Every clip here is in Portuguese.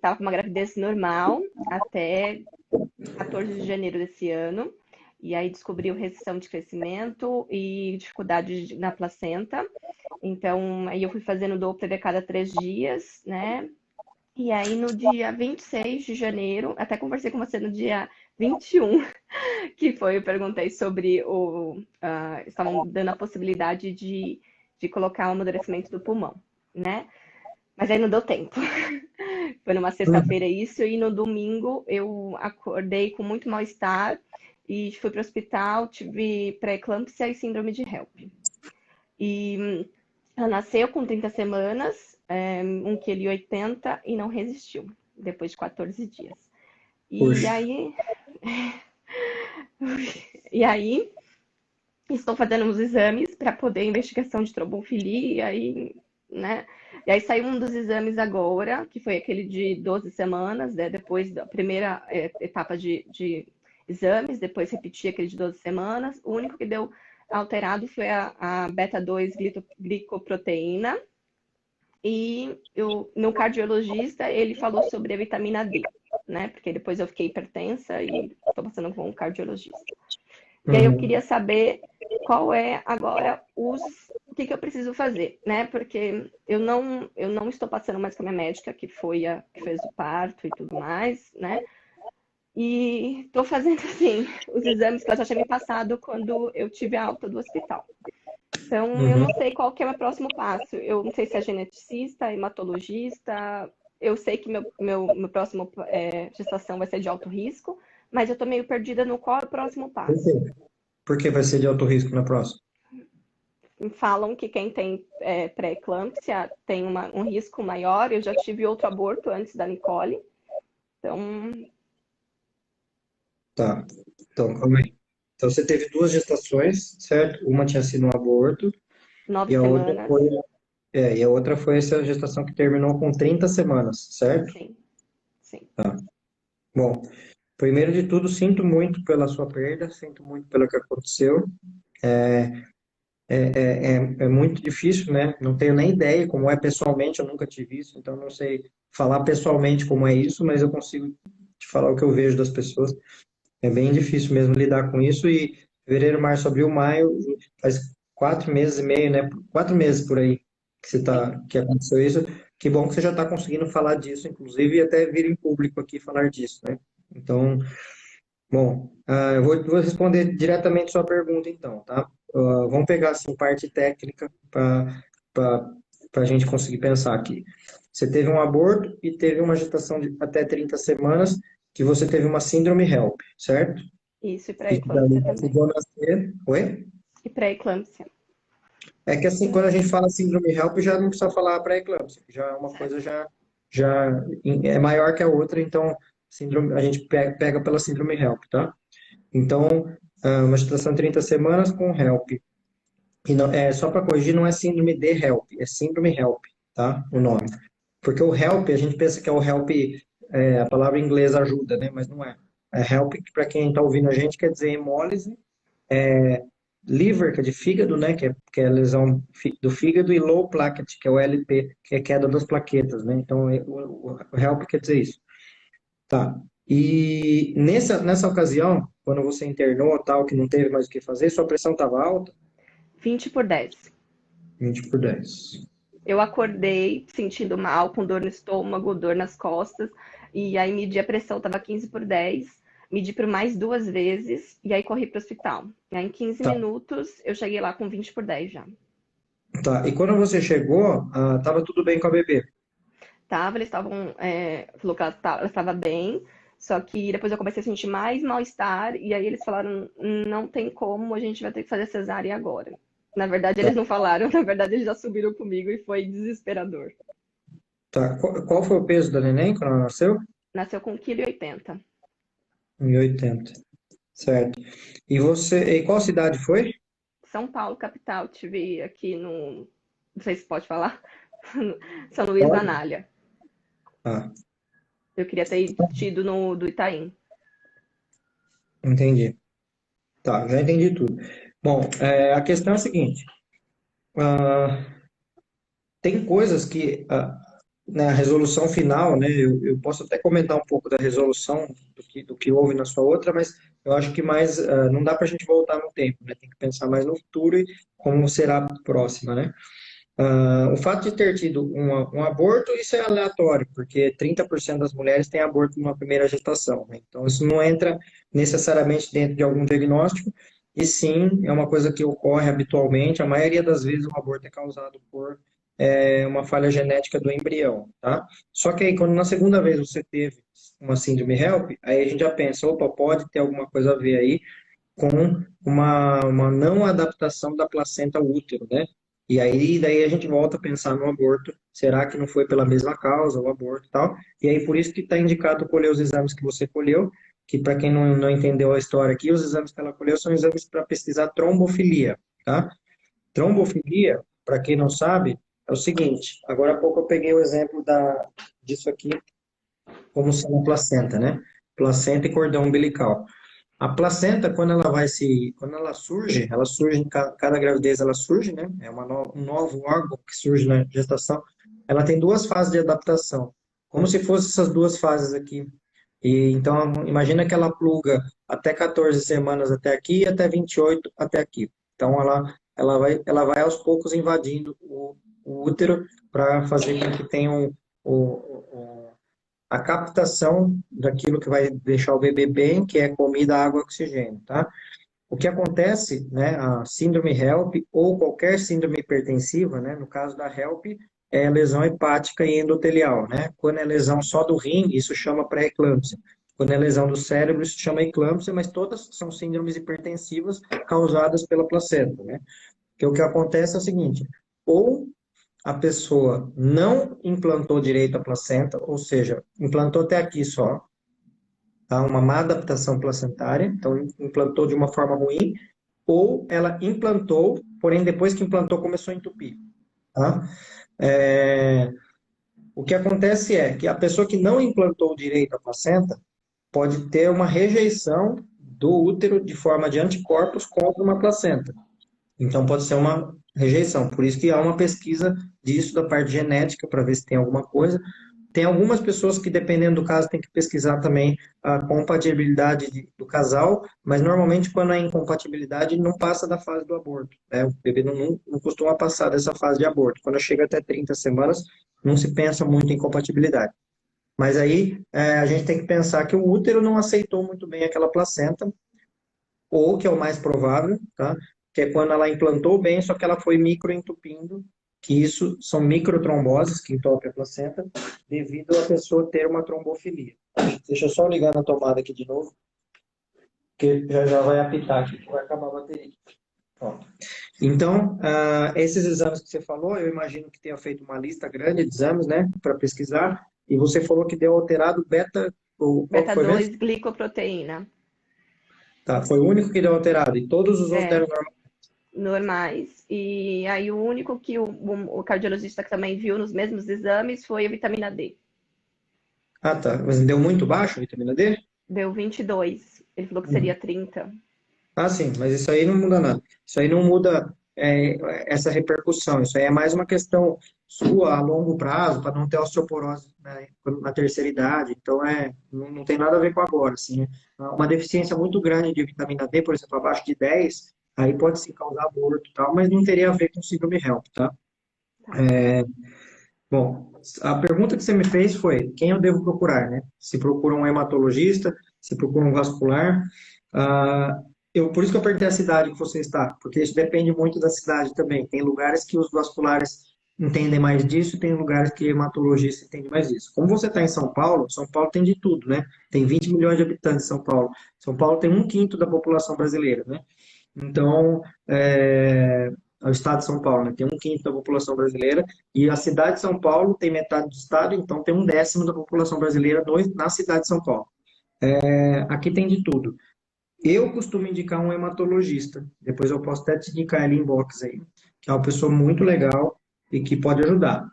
estava com uma gravidez normal até 14 de janeiro desse ano. E aí descobriu restrição de crescimento e dificuldade na placenta. Então, aí eu fui fazendo Doppler a cada 3 dias, né? E aí no dia 26 de janeiro, até conversei com você no dia 21, que foi, eu perguntei sobre estavam dando a possibilidade de colocar o amadurecimento do pulmão, né? Mas aí não deu tempo. Foi numa Hum. sexta-feira isso, e no domingo eu acordei com muito mal-estar e fui para o hospital, tive pré-eclâmpsia e síndrome de HELP. E ela nasceu com 30 semanas, 1,80 kg e não resistiu, depois de 14 dias. E Puxa. aí, e aí estou fazendo uns exames para poder investigação de trombofilia e, né? E aí saiu um dos exames agora, que foi aquele de 12 semanas, né? Depois da primeira etapa de exames, depois repeti aquele de 12 semanas. O único que deu alterado foi a beta-2 glicoproteína. E no cardiologista, ele falou sobre a vitamina D, né? Porque depois eu fiquei hipertensa e estou passando com um cardiologista. E aí eu Uhum. queria saber qual é agora o que eu preciso fazer, né? Porque eu não estou passando mais com a minha médica, que foi a que fez o parto e tudo mais, né? E estou fazendo assim os exames que ela já tinha me passado quando eu tive a alta do hospital. Então eu Uhum. não sei qual que é o meu próximo passo. Eu não sei se é geneticista, hematologista. Eu sei que meu próximo gestação vai ser de alto risco, mas eu estou meio perdida no qual é o próximo Por quê? passo. Por que vai ser de alto risco na próxima? Falam que quem tem pré-eclâmpsia tem um risco maior. Eu já tive outro aborto antes da Nicole, então, Tá. Então, calma aí. Então, você teve duas gestações, certo? Uma tinha sido um aborto nove e a outra semanas, foi, e a outra foi essa gestação que terminou com 30 semanas, certo? sim, sim. Tá. Bom, primeiro de tudo, sinto muito pela sua perda, sinto muito pelo que aconteceu. É muito difícil, né? Não tenho nem ideia como é pessoalmente, eu nunca tive isso, então não sei falar pessoalmente como é isso, mas eu consigo te falar o que eu vejo das pessoas. É bem difícil mesmo lidar com isso e fevereiro, março, abril, maio, faz 4 meses e meio, né? 4 meses por aí Sim. que aconteceu isso. Que bom que você já está conseguindo falar disso, inclusive, e até vir em público aqui falar disso, né? Então, bom, eu vou responder diretamente sua pergunta, então, tá? Vamos pegar, assim, parte técnica para a gente conseguir pensar aqui. Você teve um aborto e teve uma gestação de até 30 semanas, que você teve uma síndrome HELP, certo? Isso, e E que daí pré-eclâmpsia também. precisou nascer. Oi? E pré-eclâmpsia. É que, assim, quando a gente fala síndrome HELP, já não precisa falar pré-eclâmpsia, já é uma coisa Certo. já é maior que a outra, então síndrome, a gente pega pela síndrome HELP, tá? Então, uma gestação de 30 semanas com HELP. E não, só para corrigir, não é síndrome de HELP, é síndrome HELP, tá? O Tá. nome. Porque o HELP, a gente pensa que é o HELP, a palavra em inglês ajuda, né? Mas não é. É HELP, que para quem está ouvindo a gente, quer dizer hemólise, liver, que é de fígado, né? Que é a lesão do fígado, e low plaquet, que é o LP, que é queda das plaquetas, né? Então, o HELP quer dizer isso. Tá. E nessa ocasião, quando você internou, tal, que não teve mais o que fazer, sua pressão estava alta? 20/10. 20/10. Eu acordei sentindo mal, com dor no estômago, dor nas costas, e aí medi a pressão, tava 15/10. Medi por mais 2 vezes, e aí corri pro hospital. E aí em 15 Tá, minutos, eu cheguei lá com 20/10 já. tá. E quando você chegou, tava tudo bem com a bebê? Tava, eles estavam, falou que ela estava bem, só que depois eu comecei a sentir mais mal-estar, e aí eles falaram, não tem como, a gente vai ter que fazer cesárea agora. Na verdade, Tá, eles não falaram, na verdade, eles já subiram comigo e foi desesperador. tá. Qual foi o peso da neném quando ela nasceu? Nasceu com 1,80 kg. 1,80. Certo. E qual cidade foi? São Paulo, capital, tive aqui no, não sei se pode falar, São Luís da Pode. Anália. Ah, Eu queria ter tido no do Itaim. entendi. Tá, já entendi tudo. Bom, a questão é a seguinte. ah, Tem coisas que na resolução final, né, eu posso até comentar um pouco da resolução do que houve na sua outra, mas eu acho que mais, não dá para a gente voltar no tempo, né, tem que pensar mais no futuro e como será a próxima, né. O fato de ter tido um aborto, isso é aleatório, porque 30% das mulheres têm aborto numa primeira gestação, né? Então, isso não entra necessariamente dentro de algum diagnóstico, e sim, é uma coisa que ocorre habitualmente. A maioria das vezes o aborto é causado por uma falha genética do embrião, tá? Só que aí, quando na segunda vez você teve uma síndrome HELP, aí a gente já pensa, opa, pode ter alguma coisa a ver aí com uma não adaptação da placenta ao útero, né? E aí, daí a gente volta a pensar no aborto. Será que não foi pela mesma causa, o aborto e tal? E aí, por isso que está indicado colher os exames que você colheu, que para quem não entendeu a história aqui, os exames que ela colheu são exames para pesquisar trombofilia, tá? Trombofilia, para quem não sabe, é o seguinte, agora há pouco eu peguei o exemplo disso aqui, como sendo placenta, né? Placenta e cordão umbilical. A placenta, quando ela surge em cada gravidez, ela surge, né? É um novo órgão que surge na gestação. Ela tem duas fases de adaptação, como se fossem essas duas fases aqui. E então, imagina que ela pluga até 14 semanas até aqui e até 28 até aqui. Então, ela vai aos poucos invadindo o útero para fazer com que tenha a captação daquilo que vai deixar o bebê bem, que é comida, água, oxigênio, tá? O que acontece, né, a síndrome HELP ou qualquer síndrome hipertensiva, né, no caso da HELP, é lesão hepática e endotelial, né? Quando é lesão só do rim, isso chama pré-eclâmpsia. Quando é lesão do cérebro, isso chama eclâmpsia, mas todas são síndromes hipertensivas causadas pela placenta, né? Que o que acontece é o seguinte, ou a pessoa não implantou direito a placenta, ou seja, implantou até aqui só, tá? Uma má adaptação placentária, então implantou de uma forma ruim, ou ela implantou, porém depois que implantou começou a entupir, tá? É, o que acontece é que a pessoa que não implantou direito a placenta pode ter uma rejeição do útero de forma de anticorpos contra uma placenta. Então, pode ser uma rejeição. Por isso que há uma pesquisa disso da parte genética, para ver se tem alguma coisa. Tem algumas pessoas que, dependendo do caso, tem que pesquisar também a compatibilidade do casal, mas normalmente, quando é incompatibilidade, não passa da fase do aborto, né? O bebê não costuma passar dessa fase de aborto. Quando chega até 30 semanas, não se pensa muito em compatibilidade. Mas aí, a gente tem que pensar que o útero não aceitou muito bem aquela placenta, ou que é o mais provável, tá? Que é quando ela implantou bem, só que ela foi microentupindo, que isso são microtromboses que entopem a placenta, devido a pessoa ter uma trombofilia. Deixa eu só ligar na tomada aqui de novo, que já vai apitar aqui, que vai acabar a bateria. Pronto. Então, esses exames que você falou, eu imagino que tenha feito uma lista grande de exames, né, para pesquisar, e você falou que deu alterado beta, ou qual que Beta foi mesmo? 2 glicoproteína. Tá, foi o único que deu alterado, e todos os outros deram É, normal. normais. E aí o único que o cardiologista que também viu nos mesmos exames foi a vitamina D. Ah, tá. Mas deu muito baixo a vitamina D? Deu 22. Ele falou que seria Uhum. 30. Ah, sim, mas isso aí não muda nada. Isso aí não muda essa repercussão. Isso aí é mais uma questão sua a longo prazo, para não ter osteoporose, né, na terceira idade. Então, não tem nada a ver com agora, assim, né? Uma deficiência muito grande de vitamina D, por exemplo, abaixo de 10, aí pode sim causar aborto e tal, mas não teria a ver com síndrome HELP, tá? Tá. Bom, a pergunta que você me fez foi quem eu devo procurar, né? Se procura um hematologista, se procura um vascular. Ah, por isso que eu perguntei a cidade que você está, porque isso depende muito da cidade também. Tem lugares que os vasculares entendem mais disso, tem lugares que hematologista entende mais disso. Como você está em São Paulo tem de tudo, né? Tem 20 milhões de habitantes em São Paulo. São Paulo tem um quinto da população brasileira, né? Então, é o estado de São Paulo, né? Tem um quinto da população brasileira, e a cidade de São Paulo tem metade do estado, então tem um décimo da população brasileira na cidade de São Paulo. Aqui tem de tudo. Eu costumo indicar um hematologista, depois eu posso até te indicar ele em box aí, que é uma pessoa muito legal e que pode ajudar.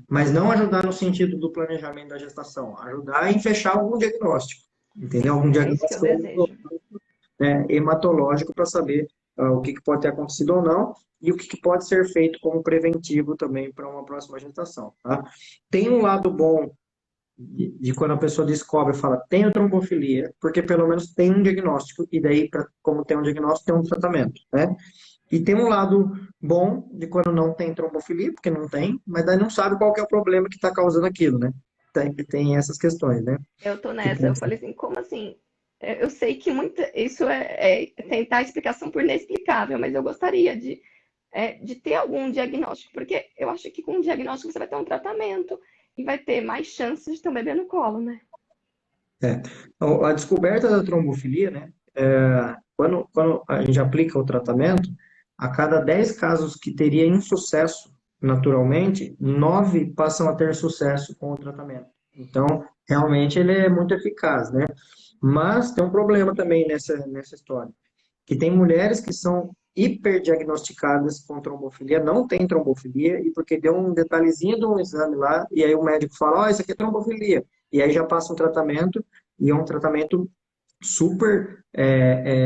Mas não ajudar no sentido do planejamento da gestação, ajudar em fechar algum diagnóstico, entendeu? Sim, Algum é isso que eu diagnóstico desejo. hematológico para saber o que que pode ter acontecido ou não, e o que que pode ser feito como preventivo também para uma próxima gestação, tá? Tem um lado bom de quando a pessoa descobre e fala, tenho trombofilia, porque pelo menos tem um diagnóstico, e daí, como tem um diagnóstico, tem um tratamento, né? E tem um lado bom de quando não tem trombofilia, porque não tem, mas daí não sabe qual que é o problema que está causando aquilo, né? Tem essas questões, né? Eu tô Que nessa. tem- Eu falei assim, como assim? Eu sei que isso é tentar explicação por inexplicável, mas eu gostaria de ter algum diagnóstico, porque eu acho que com o diagnóstico você vai ter um tratamento e vai ter mais chances de ter um bebê no colo, né? É. A descoberta da trombofilia, né? Quando a gente aplica o tratamento, a cada 10 casos que teria insucesso naturalmente, 9 passam a ter sucesso com o tratamento. Então, realmente ele é muito eficaz, né? Mas tem um problema também nessa história, que tem mulheres que são hiperdiagnosticadas com trombofilia, não tem trombofilia, e porque deu um detalhezinho de um exame lá, e aí o médico fala, ó, isso aqui é trombofilia. E aí já passa um tratamento, e é um tratamento super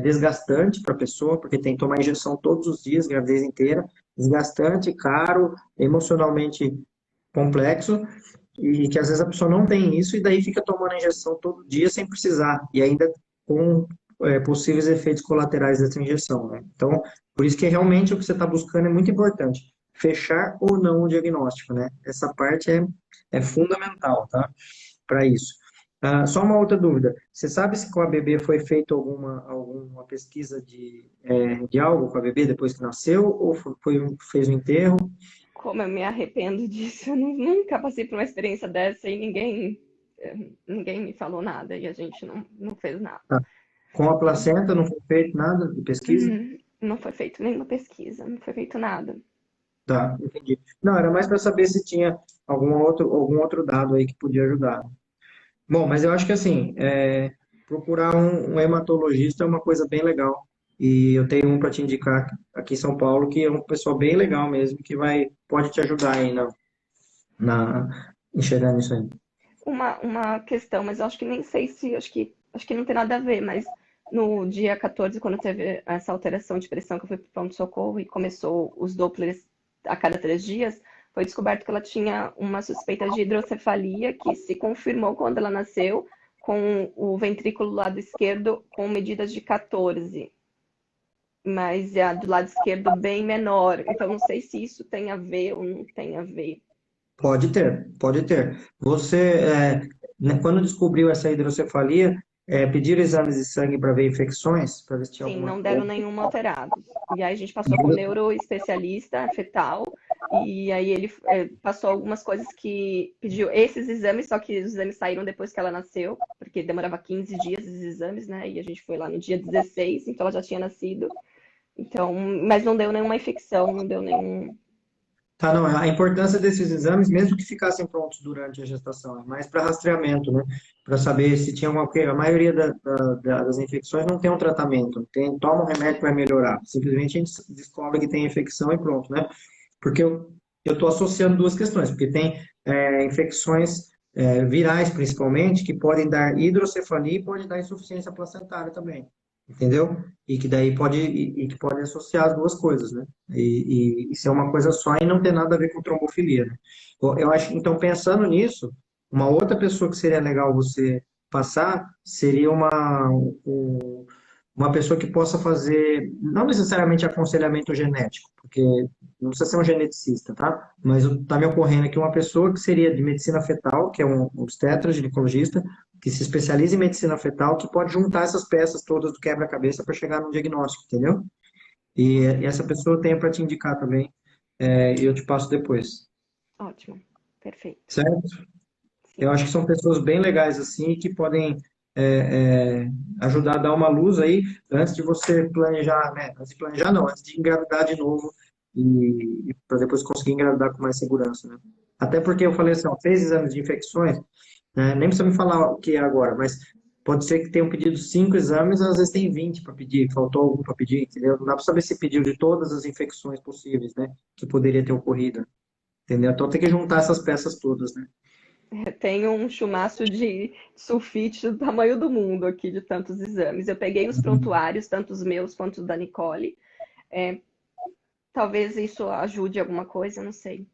desgastante para a pessoa, porque tem que tomar injeção todos os dias, gravidez inteira, desgastante, caro, emocionalmente complexo, e que às vezes a pessoa não tem isso, e daí fica tomando a injeção todo dia sem precisar, e ainda com possíveis efeitos colaterais dessa injeção, né? Então, por isso que realmente o que você está buscando é muito importante, fechar ou não o diagnóstico, né? Essa parte é fundamental, tá? Para isso. Só uma outra dúvida. Você sabe se com a bebê foi feita alguma pesquisa de algo com a bebê depois que nasceu, ou fez um enterro? Como eu me arrependo disso, eu nunca passei por uma experiência dessa e ninguém me falou nada e a gente não fez nada. Tá. Com a placenta não foi feito nada de pesquisa? Não foi feito nenhuma pesquisa, não foi feito nada. Tá, entendi. Não, era mais para saber se tinha algum outro dado aí que podia ajudar. Bom, mas eu acho que assim, procurar um hematologista é uma coisa bem legal. E eu tenho um para te indicar aqui em São Paulo, que é uma pessoa bem legal mesmo, que pode te ajudar aí enxergando isso aí. Uma questão, mas eu acho que nem sei se, acho que não tem nada a ver, mas no dia 14, quando teve essa alteração de pressão, que eu fui para o pronto-socorro e começou os Dopplers a cada 3 dias, foi descoberto que ela tinha uma suspeita de hidrocefalia, que se confirmou quando ela nasceu, com o ventrículo do lado esquerdo com medidas de 14, mas a do lado esquerdo bem menor. Então, não sei se isso tem a ver ou não tem a ver. Pode ter, pode ter. Quando descobriu essa hidrocefalia, pediram exames de sangue para ver infecções, para ver se tinha Sim, alguma não deram coisa. nenhuma alterados. E aí a gente passou com o neuroespecialista fetal, e aí ele passou algumas coisas que pediu esses exames, só que os exames saíram depois que ela nasceu, porque demorava 15 dias esses exames, né? E a gente foi lá no dia 16, então ela já tinha nascido. Então, mas não deu nenhuma infecção, não deu nenhum. Tá, não, a importância desses exames, mesmo que ficassem prontos durante a gestação, é mais para rastreamento, né? Para saber se tinha alguma coisa. A maioria das infecções não tem um tratamento, toma um remédio que vai melhorar. Simplesmente a gente descobre que tem infecção e pronto, né? Porque eu estou associando duas questões, porque tem infecções virais, principalmente, que podem dar hidrocefalia e pode dar insuficiência placentária também, entendeu? E que daí e que pode associar as duas coisas, né? E ser uma coisa só e não ter nada a ver com trombofilia, né? Eu acho, então, pensando nisso, uma outra pessoa que seria legal você passar seria uma pessoa que possa fazer, não necessariamente aconselhamento genético, porque não precisa ser um geneticista, tá? Mas está me ocorrendo aqui uma pessoa que seria de medicina fetal, que é um obstetra, ginecologista, que se especializa em medicina fetal, que pode juntar essas peças todas do quebra-cabeça para chegar no diagnóstico, entendeu? E essa pessoa eu tenho para te indicar também, e eu te passo depois, Ótimo, perfeito. certo? Eu Sim. acho que são pessoas bem legais assim, que podem ajudar a dar uma luz aí antes de você planejar, né? Antes de planejar, não, antes de engravidar de novo e para depois conseguir engravidar com mais segurança, né? Até porque eu falei assim, ó, fez exames de infecções, né? Nem precisa me falar o que é agora, mas pode ser que tenham pedido 5 exames, às vezes tem 20 para pedir, faltou algum para pedir, entendeu? Não dá para saber se pediu de todas as infecções possíveis, né? Que poderia ter ocorrido, entendeu? Então tem que juntar essas peças todas, né? Tenho um chumaço de sulfite do tamanho do mundo aqui, de tantos exames. Eu peguei os prontuários, tanto os meus quanto os da Nicole, Talvez isso ajude alguma coisa, não sei.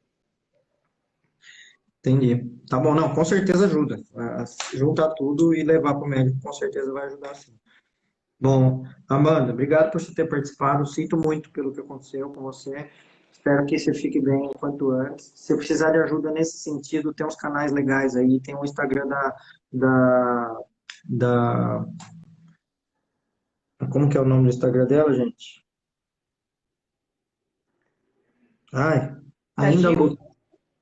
Entendi. Tá bom, não, com certeza ajuda. Juntar tudo e levar para o médico, com certeza vai ajudar sim. Bom, Amanda, obrigado por você ter participado. Sinto muito pelo que aconteceu com você. Espero que você fique bem o quanto antes. Se precisar de ajuda nesse sentido, tem uns canais legais aí. Tem o Instagram da, da, como que é o nome do Instagram dela, gente? Ai, Da ainda Gil? luto.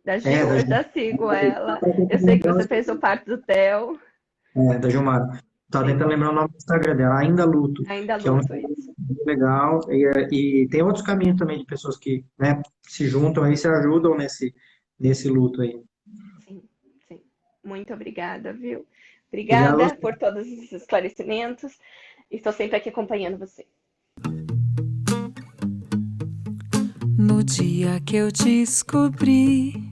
Da É, Gil, da eu Gil. já sigo ela. Tava Eu tentando sei que lembrar você fez o parto do Theo. da Gilmar. Tava Sim, tentando lembrar o nome do Instagram dela, Ainda Luto, ainda que é um luto Instagram isso. bem legal. E tem outros caminhos também de pessoas que, né, se juntam aí, se ajudam nesse luto aí. Sim, sim. Muito obrigada, viu? Obrigado a Obrigada por todos esses esclarecimentos. Estou sempre aqui acompanhando você. No dia que eu descobri